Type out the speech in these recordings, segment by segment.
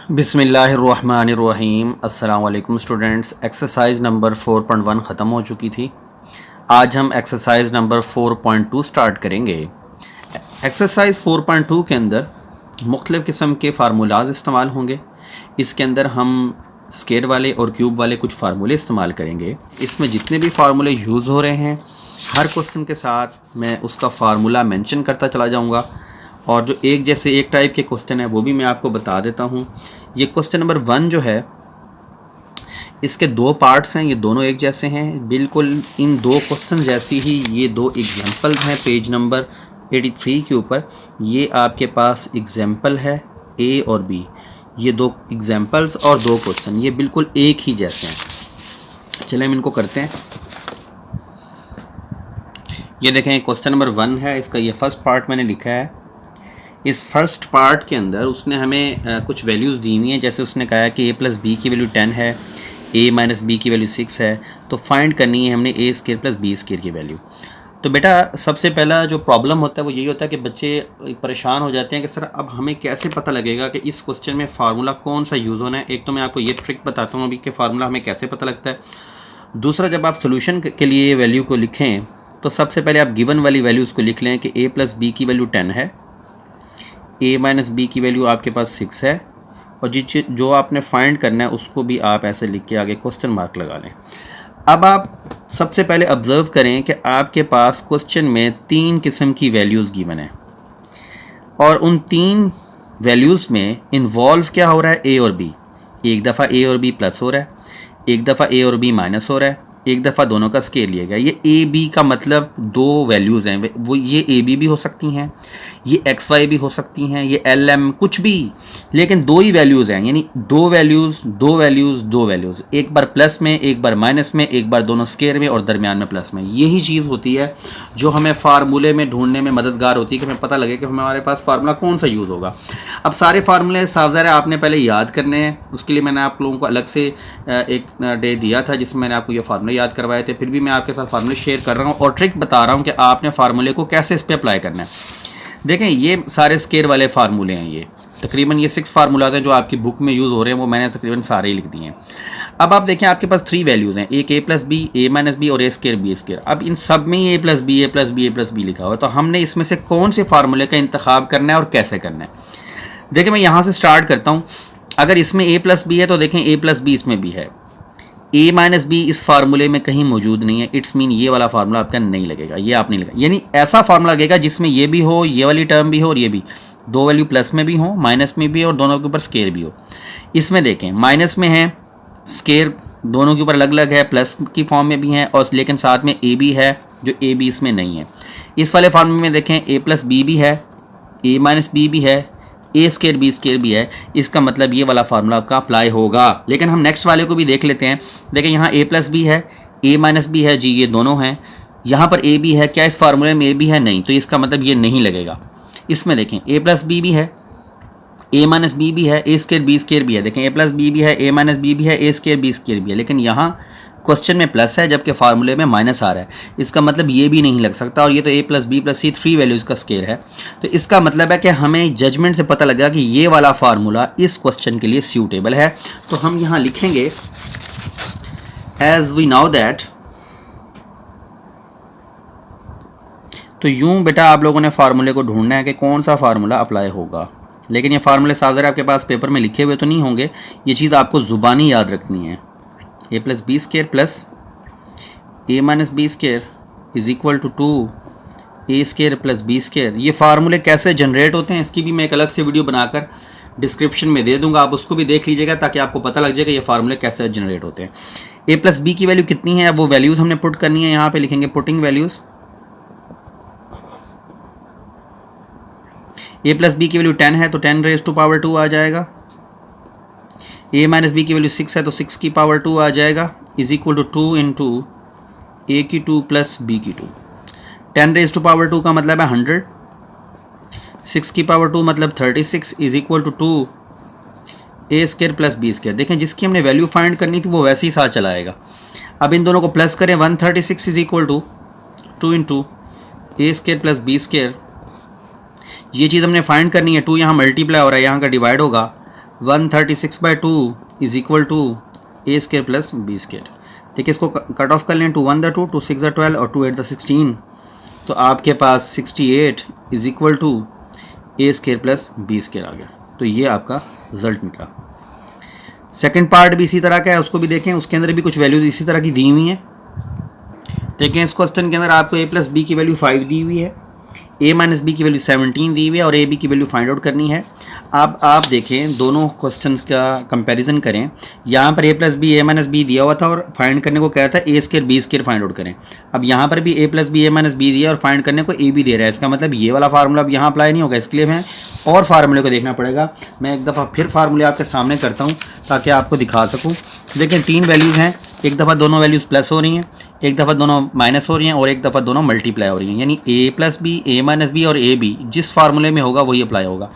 बिस्मिल्लाहिर्रहमानिर्रहीम। अस्सलाम वालेकुम स्टूडेंट्स। एक्सरसाइज नंबर 4.1 ख़त्म हो चुकी थी। आज हम एक्सरसाइज नंबर 4.2 स्टार्ट करेंगे। एक्सरसाइज 4.2 के अंदर मुख्तलिफ़ किस्म के फार्मूलाज इस्तेमाल होंगे। इसके अंदर हम स्केयर वाले और क्यूब वाले कुछ फार्मूले इस्तेमाल करेंगे। इसमें जितने भी फार्मूले यूज़ हो रहे हैं, हर क्वेश्चन के साथ मैं उसका फार्मूला मेंशन करता चला जाऊँगा, और जो एक जैसे एक टाइप के क्वेश्चन है वो भी मैं आपको बता देता हूँ। ये क्वेश्चन नंबर 1 जो है, इसके दो पार्ट्स हैं, ये दोनों एक जैसे हैं बिल्कुल। इन दो क्वेश्चन जैसी ही ये दो एग्जाम्पल्स हैं पेज नंबर 83 के ऊपर। ये आपके पास एग्जाम्पल है ए और बी, ये दो एग्जाम्पल्स और दो क्वेश्चन, ये बिल्कुल एक ही जैसे हैं। चलें हम इनको करते हैं। ये देखें क्वेश्चन नंबर 1 है, इसका ये फर्स्ट पार्ट मैंने लिखा है। इस फर्स्ट पार्ट के अंदर उसने हमें कुछ वैल्यूज़ दी हुई हैं। जैसे उसने कहा है कि a प्लस बी की वैल्यू 10 है, a माइनस बी की वैल्यू 6 है, तो फाइंड करनी है हमने a square plus B square की वैल्यू। तो बेटा सबसे पहला जो प्रॉब्लम होता है वो यही होता है कि बच्चे परेशान हो जाते हैं कि सर अब हमें कैसे पता लगेगा कि इस क्वेश्चन में फार्मूला कौन सा यूज़ होना है। एक तो मैं आपको ये ट्रिक बताता हूँ अभी कि फार्मूला हमें कैसे पता लगता है। दूसरा, जब आप सोल्यूशन के लिए वैल्यू को लिखें तो सबसे पहले आप गिवन वाली वैल्यूज़ को लिख लें कि a प्लस बी की वैल्यू 10 है, a माइनस बी की वैल्यू आपके पास 6 है, और जो आपने फाइंड करना है उसको भी आप ऐसे लिख के आगे क्वेश्चन मार्क लगा लें। अब आप सबसे पहले ऑब्ज़र्व करें कि आपके पास क्वेश्चन में 3 किस्म की वैल्यूज़ गिवन है, और उन 3 वैल्यूज़ में इन्वॉल्व क्या हो रहा है, a और b। एक दफ़ा a और b प्लस हो रहा है, एक दफ़ा a और b माइनस हो रहा है, एक दफ़ा दोनों का स्केयर लिया गया। ये ए बी का मतलब दो वैल्यूज़ हैं, वो ये ए बी भी हो सकती हैं, ये एक्स वाई भी हो सकती हैं, ये एल एम कुछ भी, लेकिन दो ही वैल्यूज़ हैं। यानी दो वैल्यूज़ दो वैल्यूज़ दो वैल्यूज़, एक बार प्लस में, एक बार माइनस में, एक बार दोनों स्केयर में और दरमियान में प्लस में। यही चीज़ होती है जो हमें फार्मूले में ढूंढने में मददगार होती है कि हमें पता लगे कि हमारे पास फार्मूला कौन सा यूज़ होगा। अब सारे फार्मूले साफ ज़ाहिर है आपने पहले याद करने हैं। उसके लिए मैंने आप लोगों को अलग से एक डे दिया था जिसमें मैंने आपको ये फार्मूले याद करवाए थे। फिर भी मैं आपके साथ फार्मूले शेयर कर रहा हूँ और ट्रिक बता रहा हूँ कि आपने फार्मूले को कैसे इस पर अप्लाई करना है। देखें ये सारे स्केयर वाले फार्मूले हैं, ये तकरीबन ये 6 फार्मूलाज हैं जो आपकी बुक में यूज़ हो रहे हैं, वो मैंने तकरीबन सारे ही लिख दिए हैं। अब आप देखें आपके पास 3 वैल्यूज़ हैं, एक a plus B, a minus B और a स्केयर बी स्केयर। अब इन सब में a plus B, a plus B, a plus B लिखा हुआ है, तो हमने इसमें से कौन से फार्मूले का इंतखाब करना है और कैसे करना है। देखिए मैं यहाँ से स्टार्ट करता हूँ। अगर इसमें a प्लस बी है तो देखें a प्लस बी इसमें भी है, a माइनस बी इस फार्मूले में कहीं मौजूद नहीं है। इट्स मीन ये वाला फार्मूला आपका नहीं लगेगा, ये आप नहीं लगेगा। यानी ऐसा फार्मूला लगेगा जिसमें ये भी हो, ये वाली टर्म भी हो और ये भी, दो वैल्यू प्लस में भी हो, माइनस में भी हो और दोनों के ऊपर स्केयर भी हो। इसमें देखें माइनस में है, स्केयर दोनों के ऊपर अलग अलग है, प्लस की फॉर्म में भी है, और लेकिन साथ में a भी है जो a भी इसमें नहीं है। इस वाले फार्मूले में देखें a प्लस बी भी है, a माइनस बी भी है, a स्केयर बी स्केयर भी है। इसका मतलब ये वाला फार्मूला आपका अप्लाई होगा। लेकिन हम नेक्स्ट वाले को भी देख लेते हैं। देखें यहाँ a प्लस बी है, a माइनस बी है, जी ये दोनों हैं। यहाँ पर a भी है, क्या इस फार्मूले में a भी है, नहीं, तो इसका मतलब ये नहीं लगेगा। इसमें देखें a प्लस बी भी है, a माइनस बी भी है, a स्केयर बी स्केयर भी है। देखें a प्लस बी भी है, a माइनस बी भी है, a स्केयर बी स्केयर भी है, लेकिन यहाँ क्वेश्चन में प्लस है जबकि फार्मूले में माइनस आ रहा है। इसका मतलब ये भी नहीं लग सकता, और ये तो a plus B plus C 3 values का स्केयर है। तो इसका मतलब है कि हमें जजमेंट से पता लगा कि ये वाला फार्मूला इस क्वेश्चन के लिए सूटेबल है। तो हम यहाँ लिखेंगे एज वी नाउ दैट। तो यूं बेटा आप लोगों ने फार्मूले को ढूंढना है कि कौन सा फार्मूला अप्लाई होगा। लेकिन ये फार्मूले साफ आपके पास पेपर में लिखे हुए तो नहीं होंगे, ये चीज़ आपको ज़ुबानी याद रखनी है। a plus B square plus a minus b square is equal to 2 a square plus B square. ये फार्मूले कैसे जनरेट होते हैं इसकी भी मैं एक अलग से वीडियो बनाकर डिस्क्रिप्शन में दे दूंगा, आप उसको भी देख लीजिएगा ताकि आपको पता लग जाएगा ये फार्मूले कैसे जनरेट होते हैं। a प्लस बी की वैल्यू कितनी है, अब वो वैल्यूज़ हमने पुट करनी है। यहाँ पे लिखेंगे putting values. a plus B की वैल्यू 10 है तो 10 रेज़ टू पावर 2 आ जाएगा। a माइनस बी की वैल्यू 6 है तो 6 की पावर 2 आ जाएगा, इज इक्वल टू 2 इंटू ए की 2 प्लस बी की 2। 10 रेज़ टू पावर 2 का मतलब है 100, 6 की पावर 2 मतलब 36 is equal to 2 a square plus B square. देखें जिसकी हमने वैल्यू फाइंड करनी थी वो वैसे ही साथ चला आएगा। अब इन दोनों को प्लस करें, 136 is equal to 2 into a square plus B square. ये चीज़ हमने फाइंड करनी है। 2 यहाँ मल्टीप्लाई हो रहा है, यहाँ का डिवाइड होगा 136/2 is equal to A square plus B square. देखिए इसको कट ऑफ कर लें, 2 1 2, 2 6 12 और 2 8 16, तो आपके पास 68 is equal to A square plus B square आ गया। तो ये आपका रिजल्ट निकला। सेकंड पार्ट भी इसी तरह का है, उसको भी देखें, उसके अंदर भी कुछ वैल्यूज इसी तरह की दी हुई हैं। देखें इस क्वेश्चन के अंदर आपको ए प्लस बी की वैल्यू 5 दी हुई है, ए माइनस बी की वैल्यू 17 दी हुई है और ए बी की वैल्यू फाइंड आउट करनी है। अब आप देखें दोनों क्वेश्चंस का कंपैरिजन करें। यहाँ पर ए plus B A minus B दिया हुआ था और फाइंड करने को कह रहा था A square B square find out करें। अब यहाँ पर भी A plus B A minus B दिया और फाइंड करने को ए बी दे रहा है। इसका मतलब ये वाला फार्मूला अब यहाँ अप्लाई नहीं होगा, इसके लिए हमें और फार्मूले को देखना पड़ेगा। मैं एक दफ़ा फिर फार्मूले आपके सामने करता हूँ ताकि आपको दिखा सकूँ। देखें 3 वैल्यूज़ हैं, एक दफ़ा दोनों वैल्यूज़ प्लस हो रही हैं, एक दफ़ा दोनों माइनस हो रही हैं और एक दफ़ा दोनों मल्टीप्लाई हो रही हैं। यानी ए plus B A minus B और ए बी जिस फार्मूले में होगा वही अप्लाई होगा।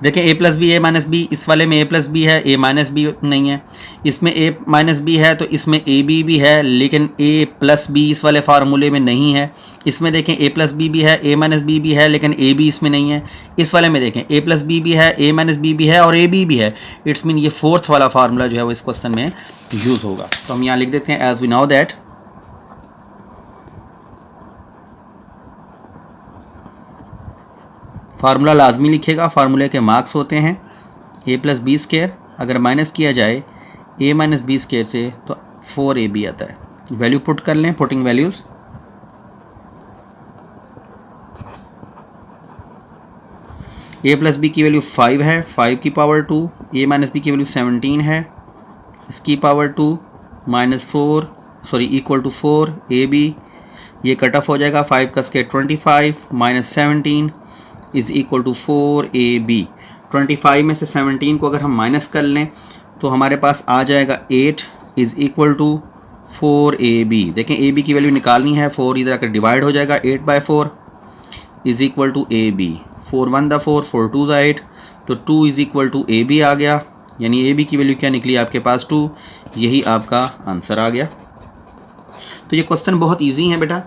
देखें ए plus B A minus B, इस वाले में ए प्लस बी है, ए माइनस बी नहीं है। इसमें ए माइनस बी है तो इसमें ए बी भी है, लेकिन ए प्लस बी इस वाले फार्मूले में नहीं है। इसमें देखें ए प्लस बी भी है, ए माइनस बी भी है, लेकिन ए बी इसमें नहीं है। इस वाले में देखें ए प्लस बी भी है, ए माइनस बी भी है और ए बी भी है। इट्स मीन ये फोर्थ वाला फार्मूला जो है वो इस क्वेश्चन में यूज़ होगा। तो हम यहाँ लिख देते हैं as we now that formula लाजमी लिखेगा, फार्मूले के मार्क्स होते हैं ए प्लस बी स्केयर, अगर माइनस किया जाए ए माइनस बी स्केयर से तो 4ab आता है। वैल्यू पुट कर लें, पुटिंग वैल्यूज़। ए प्लस बी की वैल्यू 5 है, 5 की पावर 2, ए माइनस बी की वैल्यू 17 है, इसकी power 2 equal to 4 a b. ये कट ऑफ हो जाएगा, 5 का square 25 minus 17 is equal to 4ab। 25 में से 17 को अगर हम माइनस कर लें तो हमारे पास आ जाएगा 8 इज़ इक्वल टू 4ab। देखें ab की वैल्यू निकालनी है, 4 इधर आकर डिवाइड हो जाएगा, 8/4 इज़ इक्वल टू ab। 4 1 4, 4 2 8, तो 2 इज़ इक्वल टू ab आ गया। यानी ab की वैल्यू क्या निकली आपके पास 2। यही आपका आंसर आ गया। तो ये क्वेश्चन बहुत ईजी है बेटा।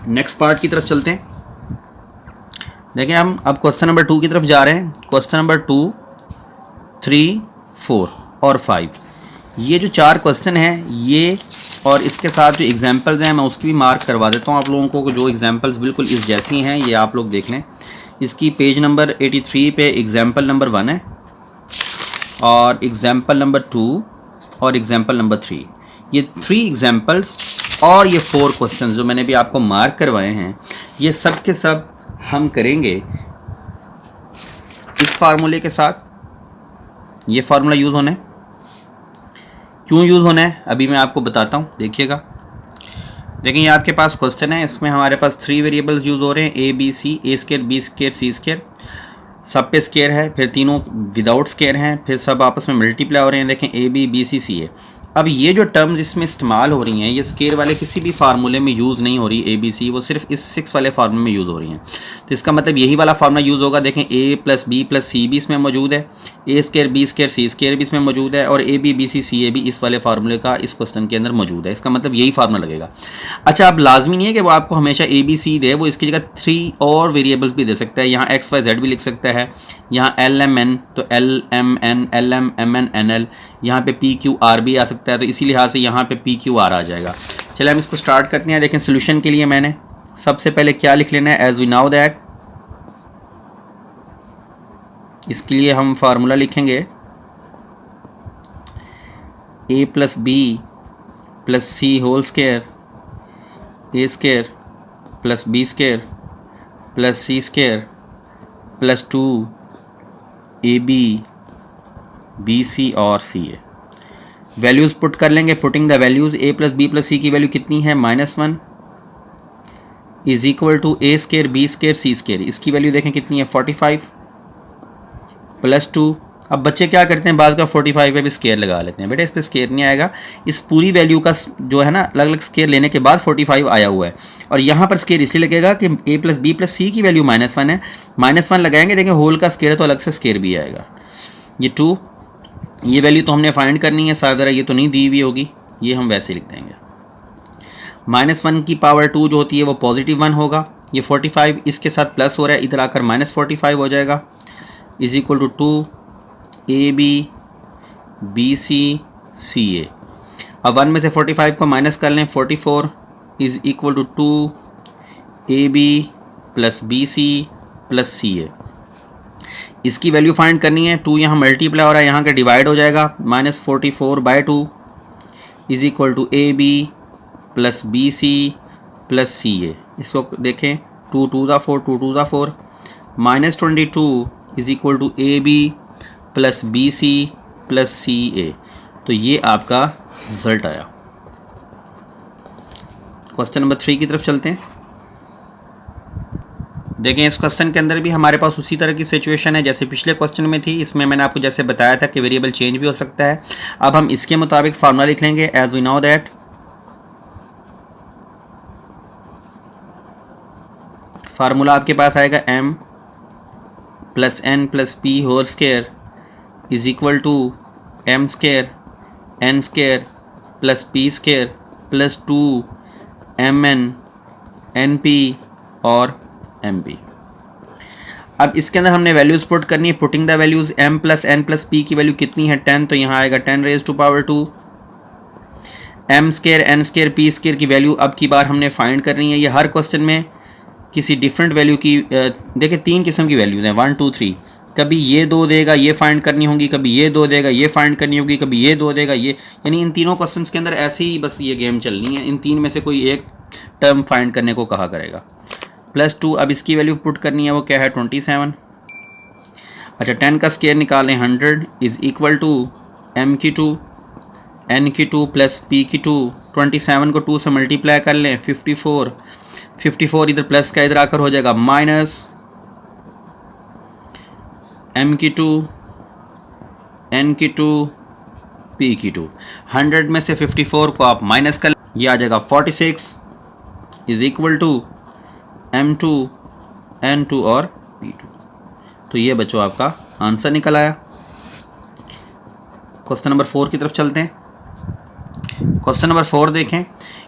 नेक्स्ट पार्ट की तरफ चलते हैं। देखें हम अब क्वेश्चन नंबर 2 की तरफ जा रहे हैं। क्वेश्चन नंबर 2, 3, 4 और 5, ये जो 4 क्वेश्चन हैं ये और इसके साथ जो एग्जांपल्स हैं मैं उसकी भी मार्क करवा देता हूँ आप लोगों को। जो एग्जांपल्स बिल्कुल इस जैसी हैं ये आप लोग देख लें। इसकी पेज नंबर 83 पे एग्जांपल नंबर 1 है और एग्जांपल नंबर 2 और एग्जांपल नंबर 3। ये 3 एग्जांपल्स और ये 4 क्वेश्चन जो मैंने भी आपको मार्क करवाए हैं, ये सब के सब हम करेंगे इस फार्मूले के साथ। ये फार्मूला यूज़ होना है, क्यों यूज़ होना है अभी मैं आपको बताता हूँ, देखिएगा। देखिए ये आपके पास क्वेश्चन है, इसमें हमारे पास 3 वेरिएबल्स यूज़ हो रहे हैं, a b c, a square B square C square. सब पे स्केयर है, फिर तीनों विदाउट स्केयर हैं, फिर सब आपस में मल्टीप्लाई हो रहे हैं। देखें ए बी बी सी सी है। अब ये जो टर्म्स इसमें इस्तेमाल हो रही हैं ये स्केयर वाले किसी भी फार्मूले में यूज़ नहीं हो रही ए बी सी, वो सिर्फ इस 6 वाले फार्मूले में यूज़ हो रही हैं। तो इसका मतलब यही वाला फार्मूला यूज़ होगा। देखें ए प्लस बी प्लस सी भी इसमें मौजूद है, ए स्केयर बी स्केयर सी स्केयर भी इसमें मौजूद है और ए बी बी सी सी ए भी इस वाले फार्मूले का इस क्वेश्चन के अंदर मौजूद है। इसका मतलब यही फार्मूला लगेगा। अच्छा, अब लाजमी नहीं है कि वो आपको हमेशा ए बी सी दे, वो इसकी जगह 3 और वेरिएबल्स भी दे सकता है। यहाँ एक्स वाई जेड भी लिख सकता है, यहाँ एल एम एन तो l m n l m m n n l, यहाँ पे पी क्यू आर भी आ सकता है। तो इसी लिहाज से यहाँ पे पी क्यू आर आ जाएगा। चलिए हम इसको स्टार्ट करते हैं। देखें सोल्यूशन के लिए मैंने सबसे पहले क्या लिख लेना है, एज वी नाउ दैट। इसके लिए हम फार्मूला लिखेंगे A plus B plus C whole square A square plus B square plus C square plus 2 A B B C और सी ए। वैल्यूज़ पुट कर लेंगे, putting the values. A plus B plus C की value कितनी है, -1 is equal to A square B square C square. इसकी value देखें कितनी है, 45 प्लस 2। अब बच्चे क्या करते हैं, बाद का 45 पे भी स्केयर लगा लेते हैं। बेटा इस पर स्केयर नहीं आएगा, इस पूरी वैल्यू का जो है ना अलग अलग स्केयर लेने के बाद 45 आया हुआ है। और यहाँ पर स्केयर इसलिए लगेगा कि ए प्लस बी प्लस सी की वैल्यू -1 है, -1 लगाएंगे। देखें होल का स्केयर है तो अलग से स्केयर भी आएगा। ये 2, ये वैल्यू तो हमने फाइंड करनी है, साथ ज़रा ये तो नहीं दी हुई होगी, ये हम वैसे लिख देंगे। -1 की पावर 2 जो होती है वो +1 होगा। ये 45 इसके साथ प्लस हो रहा है, इधर आकर -45 हो जाएगा, इज इक्वल टू 2 ABC अब 1 में से 45 को माइनस कर लें, 44 is equal to 2AB plus BC plus CA। इसकी वैल्यू फाइंड करनी है। 2 यहाँ मल्टीप्लाई हो रहा है, यहाँ का डिवाइड हो जाएगा। -44/2 is equal to AB plus BC plus CA। इसको देखें, 2 2 ज़ा 4, 2 2 ज़ा 4, -22 is equal to AB plus BC plus CA। तो ये आपका रिजल्ट आया। क्वेश्चन नंबर 3 की तरफ चलते हैं। देखें, इस क्वेश्चन के अंदर भी हमारे पास उसी तरह की सिचुएशन है जैसे पिछले क्वेश्चन में थी। इसमें मैंने आपको जैसे बताया था कि वेरिएबल चेंज भी हो सकता है। अब हम इसके मुताबिक फार्मूला लिख लेंगे। As we know that formula आपके पास आएगा m plus n plus p whole square is equal to m square n square plus p square plus 2mn np और mp। अब इसके अंदर हमने वैल्यूज़ पुट करनी है। Putting the values m plus n plus p की value कितनी है 10, तो यहाँ आएगा 10 raise to power 2। m square n square p square की वैल्यू अब की बार हमने फाइंड करनी है। ये हर क्वेश्चन में किसी डिफरेंट वैल्यू की देखिए 3 किस्म की वैल्यूज़ हैं, 1 2 3। कभी ये 2 देगा, ये फाइंड करनी होगी, कभी ये 2 देगा, ये फाइंड करनी होगी, कभी ये 2 देगा, ये, यानी इन तीनों क्वेश्चंस के अंदर ऐसे ही बस ये गेम चलनी है। इन 3 में से कोई एक टर्म फाइंड करने को कहा करेगा। +2 अब इसकी वैल्यू पुट करनी है, वो क्या है 27। अच्छा, 10 का स्क्वायर निकालें 100 इज़ इक्वल टू m की 2 n की 2 प्लस p की 2। 27 को 2 से मल्टीप्लाई कर लें, 54 इधर प्लस का इधर आकर हो जाएगा माइनस m की 2 n की 2 p की 2। 100 में से 54 को आप माइनस कर, ये आ जाएगा 46 is equal to m2 n2 और p2। तो ये बच्चों आपका आंसर निकल आया। क्वेश्चन नंबर 4 की तरफ चलते हैं। क्वेश्चन नंबर 4 देखें,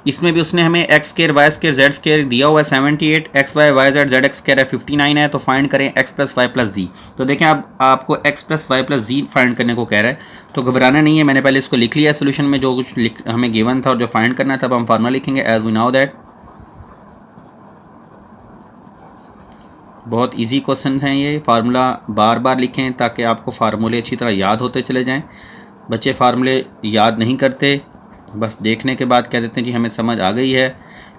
इसमें भी उसने हमें x square y square z square दिया हुआ है 78, x y y z z x square है 59 है। तो फाइंड करें x प्लस वाई प्लस जी। तो देखें, अब आपको x प्लस वाई प्लस जी फाइंड करने को कह रहा है, तो घबराना नहीं है। मैंने पहले इसको लिख लिया सोल्यूशन में, जो कुछ हमें गिवन था और जो फाइंड करना था। अब हम फार्मूला लिखेंगे एज वी नो दैट। बहुत इजी क्वेश्चन हैं ये, फार्मूला बार बार लिखें ताकि आपको फार्मूले अच्छी तरह याद होते चले जाएं। बच्चे फार्मूले याद नहीं करते, बस देखने के बाद कह देते हैं जी हमें समझ आ गई है,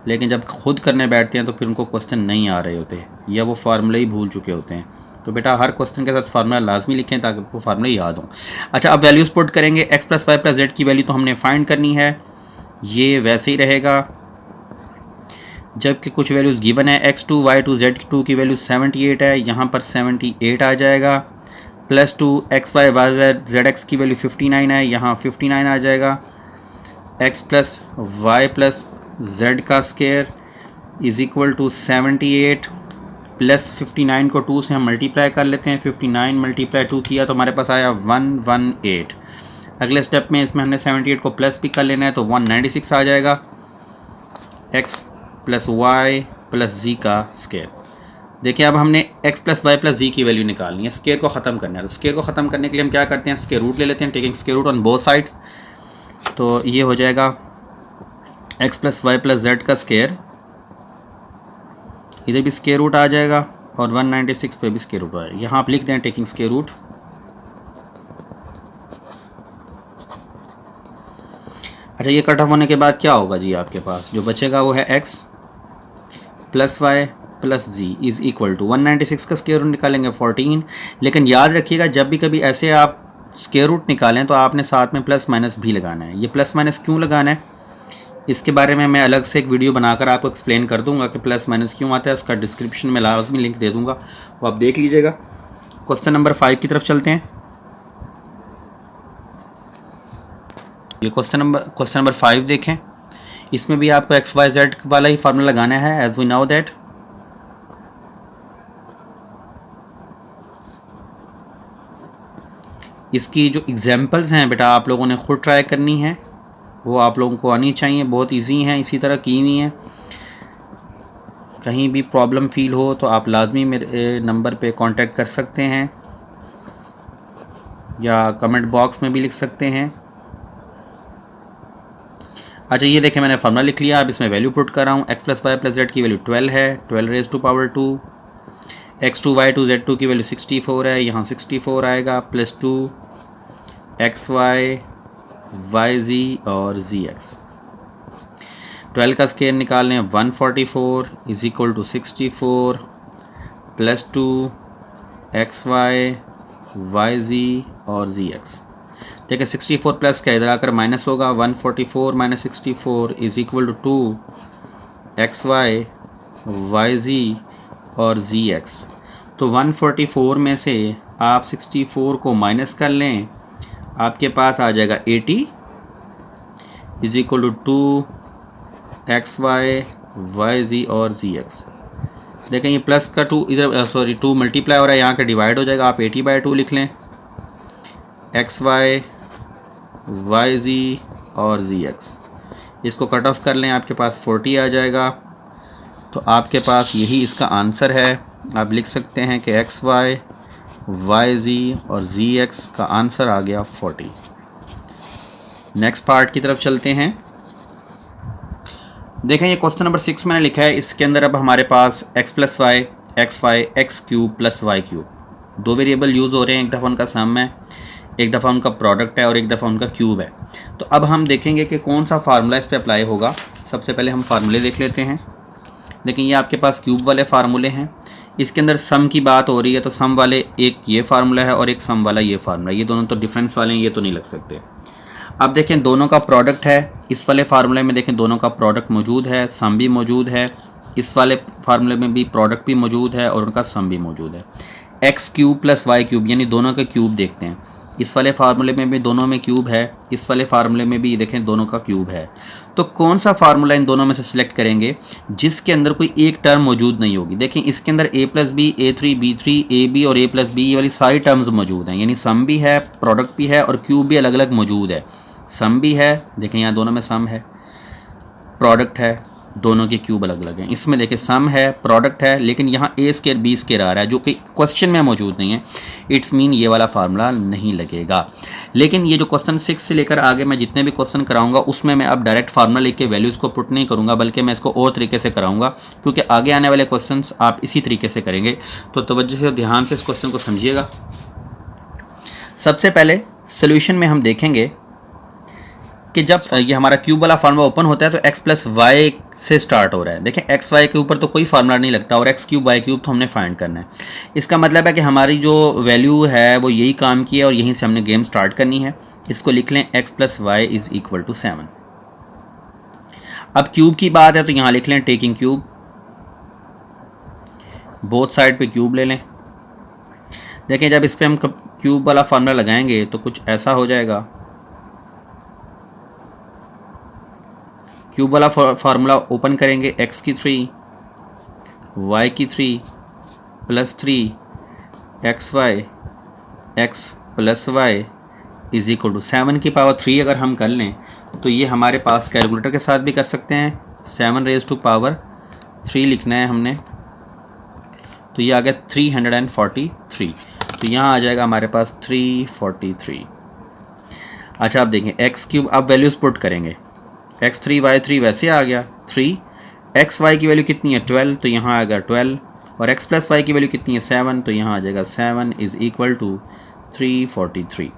लेकिन जब खुद करने बैठते हैं तो फिर उनको क्वेश्चन नहीं आ रहे होते या वो फार्मूले ही भूल चुके होते हैं। तो बेटा हर क्वेश्चन के साथ फार्मूला लाजमी लिखें ताकि आपको फार्मूले याद हों। अच्छा, अब वैल्यूज़ पुट करेंगे। x plus y plus z की वैल्यू तो हमने फाइंड करनी है, ये वैसे ही रहेगा जबकि कुछ वैल्यूज़ गिवन है। x2 y2 z2 की वैल्यू 78 है, यहाँ पर 78 आ जाएगा। +2 x y y z x की वैल्यू 59 है, यहाँ 59 आ जाएगा। x plus y plus z का square is equal to 78 plus 59 को 2 से हम मल्टीप्लाई कर लेते हैं। 59 मल्टीप्लाई 2 किया तो हमारे पास आया 118। अगले स्टेप में इसमें हमने 78 को प्लस भी कर लेना है, तो 196 आ जाएगा। x प्लस वाई प्लस जी का स्क्वायर। देखिए, अब हमने x प्लस वाई प्लस जी की वैल्यू निकालनी है, स्क्वायर को ख़त्म करना है। तो स्क्वायर को ख़त्म करने के लिए हम क्या करते हैं, स्क्वायर रूट ले लेते हैं, taking square root on both sides. तो ये हो जाएगा x plus y plus z का स्क्वायर, इधर भी स्क्वायर रूट आ जाएगा और 196 पे भी स्क्वायर रूट आएगा। यहाँ आप लिख दें टेकिंग स्क्वायर रूट। अच्छा, ये कट ऑफ होने के बाद क्या होगा जी, आपके पास जो बचेगा वो है x plus y plus z is equal to 196 का स्क्वायर रूट निकालेंगे 14। लेकिन याद रखिएगा, जब भी कभी ऐसे आप स्क्वायर रूट निकालें तो आपने साथ में प्लस माइनस भी लगाना है। ये प्लस माइनस क्यों लगाना है, इसके बारे में मैं अलग से एक वीडियो बनाकर आपको एक्सप्लेन कर दूंगा कि प्लस माइनस क्यों आता है। उसका डिस्क्रिप्शन में लाजमी लिंक दे दूंगा, वो आप देख लीजिएगा। क्वेश्चन नंबर 5 की तरफ चलते हैं। ये क्वेश्चन नंबर 5 देखें, इसमें भी आपको एक्स वाई जेड वाला ही फार्मूला लगाना है एज वी नो दैट। इसकी जो एग्जांपल्स हैं बेटा आप लोगों ने खुद ट्राई करनी है, वो आप लोगों को आनी चाहिए, बहुत इजी हैं, इसी तरह की हुई हैं। कहीं भी प्रॉब्लम फील हो तो आप लाजमी मेरे नंबर पे कांटेक्ट कर सकते हैं। या कमेंट बॉक्स में भी लिख सकते हैं। अच्छा ये देखें मैंने फार्मूला लिख लिया, अब इसमें वैल्यू पुट कर रहा हूँ। x plus y plus z की वैल्यू 12 है, 12 raise to power 2। x2 y2 z2 की वैल्यू 64 है, यहाँ 64 आएगा, प्लस 2 xy yz और zx। 12 का स्केयर निकालने 144 is equal to 64 plus 2 xy yz और zx। देखिए 64 प्लस का इधर आकर माइनस होगा, 144 minus 64 is equal to 2 xy yz और zx। तो 144 में से आप 64 को माइनस कर लें, आपके पास आ जाएगा 80 is equal to 2 xy yz और zx। देखें ये प्लस का 2 इधर सॉरी 2 मल्टीप्लाई हो रहा है, यहाँ का डिवाइड हो जाएगा, आप 80/2 लिख लें। xy yz और zx इसको कट ऑफ कर लें, आपके पास 40 आ जाएगा। तो आपके पास यही इसका आंसर है। आप लिख सकते हैं कि xy yz और zx का आंसर आ गया 40। नेक्स्ट पार्ट की तरफ चलते हैं। देखें ये क्वेश्चन नंबर 6 मैंने लिखा है, इसके अंदर अब हमारे पास x plus y x cube plus y cube दो वेरिएबल यूज़ हो रहे हैं। एक दफ़ा उनका सम है, एक दफ़ा उनका प्रोडक्ट है और एक दफ़ा उनका क्यूब है। तो अब हम देखेंगे कि कौन सा फार्मूला इस पर अप्लाई होगा। सबसे पहले हम फार्मूले देख लेते हैं। लेकिन ये आपके पास क्यूब वाले फार्मूले हैं, इसके अंदर सम की बात हो रही है, तो सम वाले एक ये फार्मूला है और एक सम वाला ये फार्मूला, ये दोनों तो डिफरेंस वाले हैं, ये तो नहीं लग सकते। अब देखें दोनों का प्रोडक्ट है, इस वाले फार्मूले में देखें दोनों का प्रोडक्ट मौजूद है, सम भी मौजूद है। इस वाले फार्मूले में भी प्रोडक्ट भी मौजूद है और उनका सम भी मौजूद है। X cube plus y cube यानी दोनों के क्यूब देखते हैं। इस वाले फार्मूले में भी दोनों में क्यूब है, इस वाले फार्मूले में भी देखें दोनों का क्यूब है। तो कौन सा फार्मूला इन दोनों में से सिलेक्ट करेंगे जिसके अंदर कोई एक टर्म मौजूद नहीं होगी। देखें इसके अंदर a plus b a3 b3 ab और a प्लस बी ये वाली सारी टर्म्स मौजूद हैं, यानी सम भी है, प्रोडक्ट भी है और क्यूब भी अलग अलग मौजूद है। सम भी है, देखें यहाँ दोनों में सम है, प्रोडक्ट है, दोनों के क्यूब अलग अलग हैं। इसमें देखें सम है, प्रोडक्ट है, लेकिन यहाँ a स्केयर b स्केयर आ रहा है जो कि क्वेश्चन में मौजूद नहीं है। इट्स मीन ये वाला फार्मूला नहीं लगेगा। लेकिन ये जो क्वेश्चन 6 से लेकर आगे मैं जितने भी क्वेश्चन कराऊंगा उसमें मैं अब डायरेक्ट फार्मूला लेके वैल्यूज़ को पुट नहीं करूँगा, बल्कि मैं इसको और तरीके से कराऊँगा, क्योंकि आगे आने वाले क्वेश्चन आप इसी तरीके से करेंगे। तो तवज्जो से ध्यान से इस क्वेश्चन को समझिएगा। सबसे पहले सोल्यूशन में हम देखेंगे कि जब ये हमारा क्यूब वाला फार्मूला ओपन होता है तो x प्लस वाई से स्टार्ट हो रहा है। देखें x y के ऊपर तो कोई फार्मूला नहीं लगता और x क्यूब y क्यूब तो हमने फाइंड करना है। इसका मतलब है कि हमारी जो वैल्यू है वो यही काम की है और यहीं से हमने गेम स्टार्ट करनी है। इसको लिख लें x plus y is equal to 7। अब क्यूब की बात है तो यहाँ लिख लें टेकिंग क्यूब, बोथ साइड पे क्यूब ले लें। देखें जब इस पर हम क्यूब वाला फार्मूला लगाएंगे तो कुछ ऐसा हो जाएगा। क्यूब वाला फार्मूला ओपन करेंगे, x की 3 y की 3 plus 3 x plus y is equal to 7 की पावर 3 अगर हम कर लें तो ये हमारे पास कैलकुलेटर के साथ भी कर सकते हैं। 7 रेज टू पावर 3 लिखना है हमने, तो ये आ गया 343। तो यहाँ आ जाएगा हमारे पास 343। अच्छा आप देखें एक्स क्यूब, अब वैल्यूज़ पुट करेंगे। x3 y3 वैसे आ गया 3, xy की वैल्यू कितनी है 12, तो यहाँ आएगा 12 और x प्लस वाई की वैल्यू कितनी है 7, तो यहाँ आ जाएगा 7 इज़ इक्वल टू 343।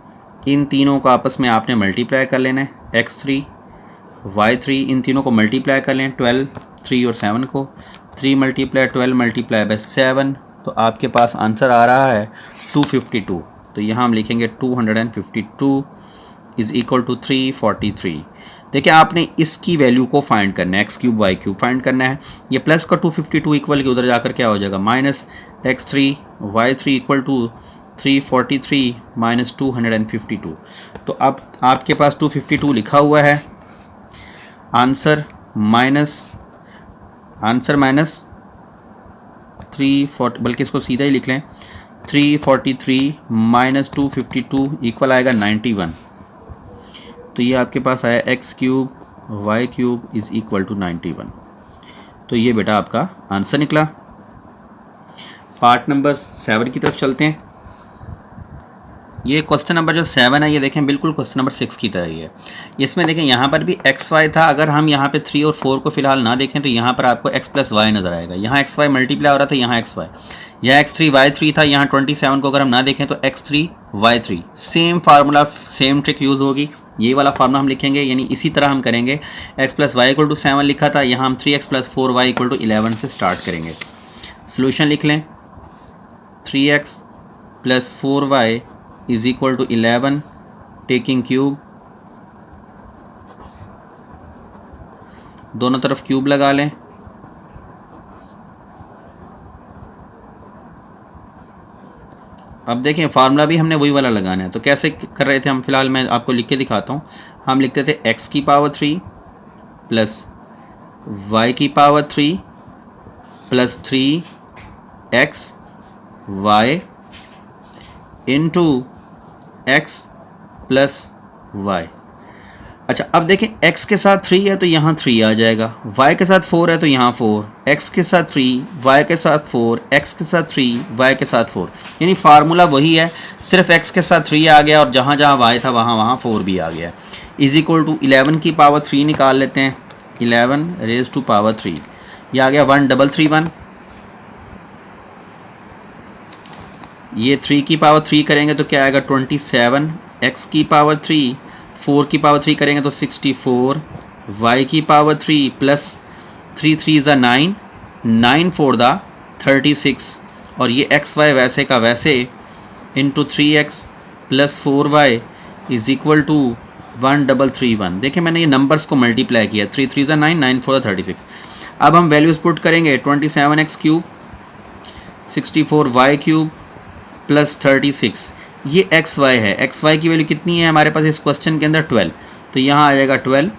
इन तीनों को आपस में आपने मल्टीप्लाई कर लेना है, x3 y3 इन तीनों को मल्टीप्लाई कर लें, 12 3 और 7 को, 3 मल्टीप्लाई 12 मल्टीप्लाई बाय 7, तो आपके पास आंसर आ रहा है 252। तो यहाँ हम लिखेंगे 252 इज़ इक्वल टू 343। देखिए आपने इसकी वैल्यू को फाइंड करना है, x cube y cube find करना है। ये प्लस का 252 इक्वल के उधर जाकर क्या हो जाएगा minus x3 y3 equal to 343 minus 252। तो अब आपके पास 252 लिखा हुआ है, आंसर माइनस 340, बल्कि इसको सीधा ही लिख लें 343 माइनस 252 इक्वल आएगा 91। तो ये आपके पास आया x cube y cube is equal to 91। तो ये बेटा आपका आंसर निकला। पार्ट नंबर 7 की तरफ चलते हैं। ये क्वेश्चन नंबर जो 7 है ये देखें बिल्कुल क्वेश्चन नंबर 6 की तरह ही है। इसमें देखें यहाँ पर भी एक्स वाई था, अगर हम यहाँ पे 3 और 4 को फिलहाल ना देखें तो यहाँ पर आपको x प्लस वाई नज़र आएगा। यहाँ एक्स वाई मल्टीप्लाई हो रहा था, यहाँ एक्स वाई, यहाँ x3 y3 था। यहाँ 27 को अगर हम ना देखें तो x3 y3, same formula same trick use होगी। ये वाला फार्मूला हम लिखेंगे, यानी इसी तरह हम करेंगे। x plus y equal to 7 लिखा था, यहाँ हम 3x plus 4y equal to 11 से स्टार्ट करेंगे। सोल्यूशन लिख लें, 3x plus 4y is equal to 11, taking cube, दोनों तरफ क्यूब लगा लें। अब देखें फार्मूला भी हमने वही वाला लगाना है, तो कैसे कर रहे थे हम, फिलहाल मैं आपको लिख के दिखाता हूँ। हम लिखते थे x की पावर 3 प्लस y की power 3 plus 3x y into x plus y। अच्छा अब देखें x के साथ 3 है तो यहाँ 3 आ जाएगा, y के साथ 4 है तो यहाँ 4, x के साथ 3, y के साथ 4, x के साथ 3, y के साथ 4, यानी फार्मूला वही है, सिर्फ x के साथ 3 आ गया और जहाँ जहाँ y था वहाँ 4 भी आ गया। इज इक्वल टू 11 की पावर 3 निकाल लेते हैं, 11 रेज टू पावर 3, ये आ गया 1331। ये 3 की पावर 3 करेंगे तो क्या आएगा 27, x की पावर 3, 4 की पावर 3 करेंगे तो 64, y की पावर 3 प्लस 3 3 ज़ा 9, 9 4 दा 36, और ये x y वैसे का वैसे into 3x plus 4y is equal to 1331। देखिए मैंने ये नंबर्स को मल्टीप्लाई किया, 3 3 ज़ा 9, 9 4 दा 36। अब हम वैल्यूज़ पुट करेंगे, 27x cube, 64y cube plus 36, ये एक्स वाई है। एक्स वाई की वैल्यू कितनी है हमारे पास इस क्वेश्चन के अंदर 12, तो यहाँ आ जाएगा 12।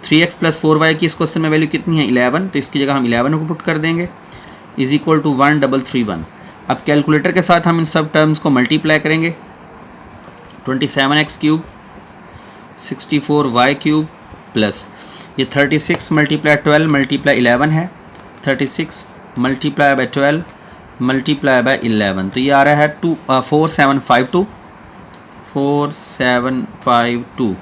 3x प्लस 4y की इस क्वेश्चन में वैल्यू कितनी है 11, तो इसकी जगह हम 11 को पुट कर देंगे, इज इक्वल टू 1331। अब कैलकुलेटर के साथ हम इन सब टर्म्स को मल्टीप्लाई करेंगे, 27x cube 64y cube plus ये 36 मल्टीप्लाई 12 मल्टीप्लाई 11 है, 36 मल्टीप्लाई बाई 12 मल्टीप्लाई बाय 11, तो ये आ रहा है 4752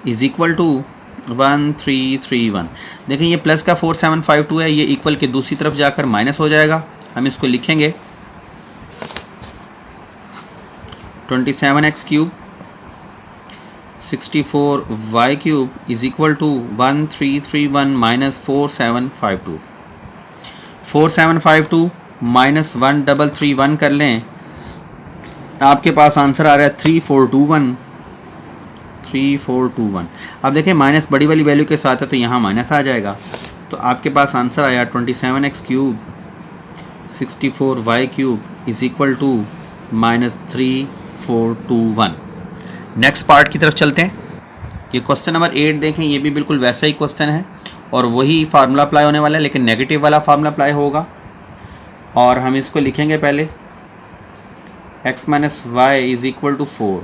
इज इक्वल टू 1331। देखें ये प्लस का 4752 है, ये इक्वल के दूसरी तरफ जाकर माइनस हो जाएगा। हम इसको लिखेंगे 27x cube 64y cube is equal to 1331 minus 4752। 4752 minus 1331 कर लें, आपके पास आंसर आ रहा है 3421। अब देखें माइनस बड़ी वाली वैल्यू के साथ है तो यहाँ माइनस आ जाएगा, तो आपके पास आंसर आया 27x cube 64y cube is equal to minus 3421। Next part की तरफ चलते हैं। ये क्वेश्चन नंबर 8 देखें, ये भी बिल्कुल वैसा ही क्वेश्चन है और वही फार्मूला अप्लाई होने वाला है, लेकिन नेगेटिव वाला फार्मूला अप्लाई होगा। और हम इसको लिखेंगे पहले, x minus y is equal to 4,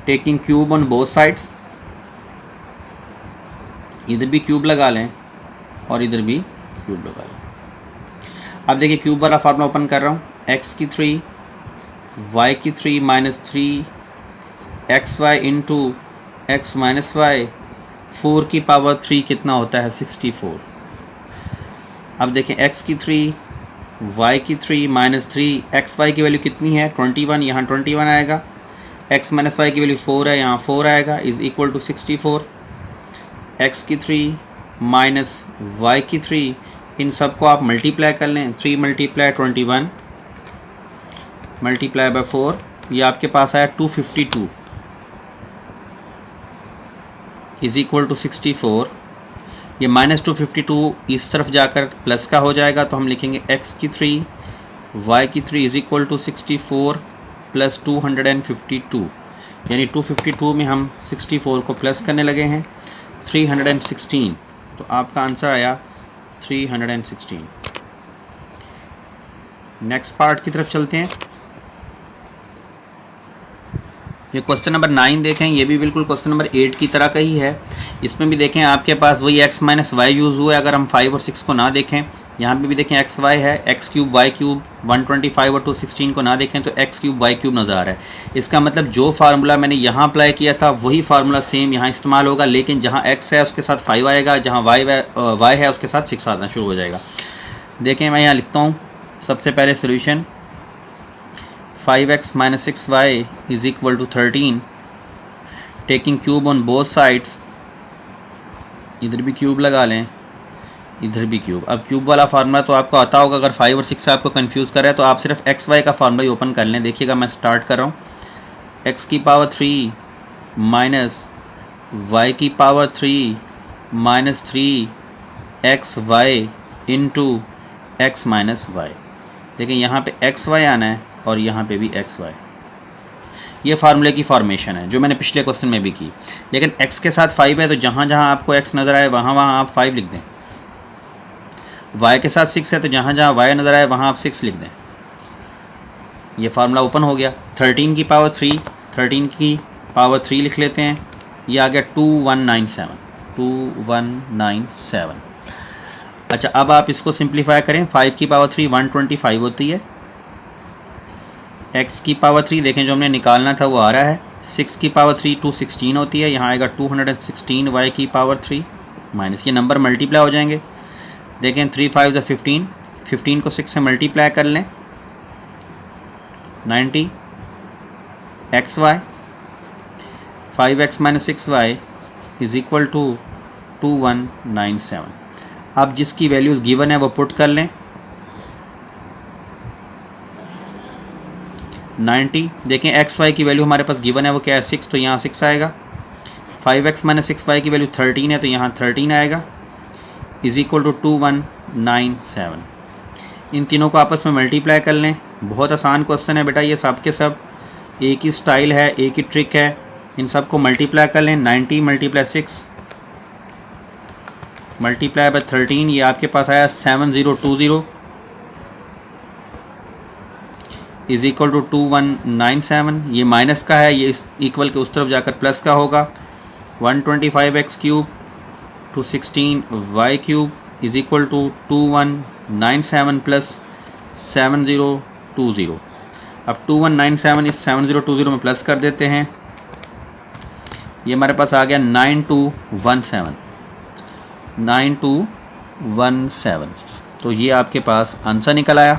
taking cube on both sides, इधर भी क्यूब लगा लें और इधर भी क्यूब लगा लें। अब देखिए क्यूब वाला फार्मूला ओपन कर रहा हूँ, x की 3 y की 3 minus 3 x y into x minus y, 4 की पावर 3 कितना होता है 64। अब देखें x की 3 y की 3 माइनस 3, एक्स वाई की वैल्यू कितनी है 21, यहाँ 21 आएगा, x माइनस वाई की वैल्यू 4 है, यहाँ 4 आएगा, इज़ इक्वल टू 64। x की 3 माइनस y की 3, इन सबको आप मल्टीप्लाई कर लें, 3 मल्टीप्लाई 21 मल्टीप्लाई बाय 4, ये आपके पास आया 252 इज़ इक्वल टू 64। ये माइनस 252 इस तरफ जाकर प्लस का हो जाएगा, तो हम लिखेंगे x की 3 y की 3 इज़ इक्वल टू 64 प्लस 252, यानी 252 में हम 64 को प्लस करने लगे हैं, 316, तो आपका आंसर आया 316। नेक्स्ट पार्ट की तरफ चलते हैं। ये क्वेश्चन नंबर 9 देखें, ये भी बिल्कुल क्वेश्चन नंबर 8 की तरह का ही है। इसमें भी देखें आपके पास वही x माइनस वाई यूज़ हुआ है। अगर हम 5 और 6 को ना देखें यहाँ पे भी देखें एक्स वाई है, एक्स क्यूब वाई क्यूब, 125 और 216 को ना देखें तो एक्स क्यूब वाई क्यूब नज़र आ रहा है। इसका मतलब जो फार्मूला मैंने यहाँ अप्लाई किया था वही फार्मूला सेम यहाँ इस्तेमाल होगा, लेकिन जहाँ एक्स है उसके साथ 5 आएगा, जहाँ वाई है उसके साथ 6 आना शुरू हो जाएगा। देखें मैं यहाँ लिखता हूँ सबसे पहले solution 5x - 6y is equal to 13, taking cube on both sides, इधर भी क्यूब लगा लें, इधर भी क्यूब। अब क्यूब वाला फार्मूला तो आपको आता होगा, अगर 5 और 6 से आपको कंफ्यूज कर रहा है तो आप सिर्फ एक्स वाई का फार्मूला ही ओपन कर लें। देखिएगा मैं स्टार्ट कर रहा हूँ, x की पावर 3 माइनस वाई की power 3 minus 3 xy into x minus y. देखिए यहाँ पे xy आना है और यहाँ पे भी xy। ये फार्मूले की फॉर्मेशन है जो मैंने पिछले क्वेश्चन में भी की, लेकिन x के साथ 5 है तो जहाँ जहाँ आपको x नज़र आए वहाँ वहाँ आप 5 लिख दें। y के साथ 6 है तो जहाँ जहाँ y नज़र आए वहाँ आप 6 लिख दें। ये फार्मूला ओपन हो गया। 13 की पावर 3, 13 की पावर 3 लिख लेते हैं, ये आ गया 2197, 2197। अच्छा अब आप इसको सिंप्लीफाई करें, 5 की पावर 3 125 होती है, x की पावर 3 देखें जो हमने निकालना था वो आ रहा है, 6 की पावर 3 216 होती है, यहाँ आएगा 216 y की पावर 3 माइनस, ये नंबर मल्टीप्लाई हो जाएंगे। देखें 3 5 ज़ा 15, 15 को 6 से मल्टीप्लाई कर लें, 90 xy 5x - 6y is equal to 2197। अब जिसकी वैल्यूज़ गिवन है वो पुट कर लें, 90। देखें xy की वैल्यू हमारे पास गिवन है वो क्या है 6, तो यहाँ 6 आएगा। 5x - 6y की वैल्यू 13 है तो यहाँ 13 आएगा, इज़ इक्वल टू 2197। इन तीनों को आपस में मल्टीप्लाई कर लें। बहुत आसान क्वेश्चन है बेटा, ये सब के सब एक ही स्टाइल है, एक ही ट्रिक है। इन सब को मल्टीप्लाई कर लें, 90 × 6 मल्टीप्लाई बाय 13, ये आपके पास आया 7020 इज़ इक्वल टू 2197। ये माइनस का है, ये इस इक्वल के उस तरफ जाकर प्लस का होगा। 125x cube 216 y cube is equal to 2197 plus 7020। अब 2197 इस 7020 में प्लस कर देते हैं, ये हमारे पास आ गया 9217, 9217। तो ये आपके पास आंसर निकल आया।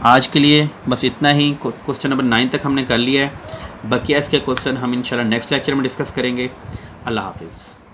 आज के लिए बस इतना ही। क्वेश्चन नंबर 9 तक हमने कर लिया है, बकिया इसके क्वेश्चन हम इंशाल्लाह नेक्स्ट लेक्चर में डिस्कस करेंगे। अल्लाह हाफिज़।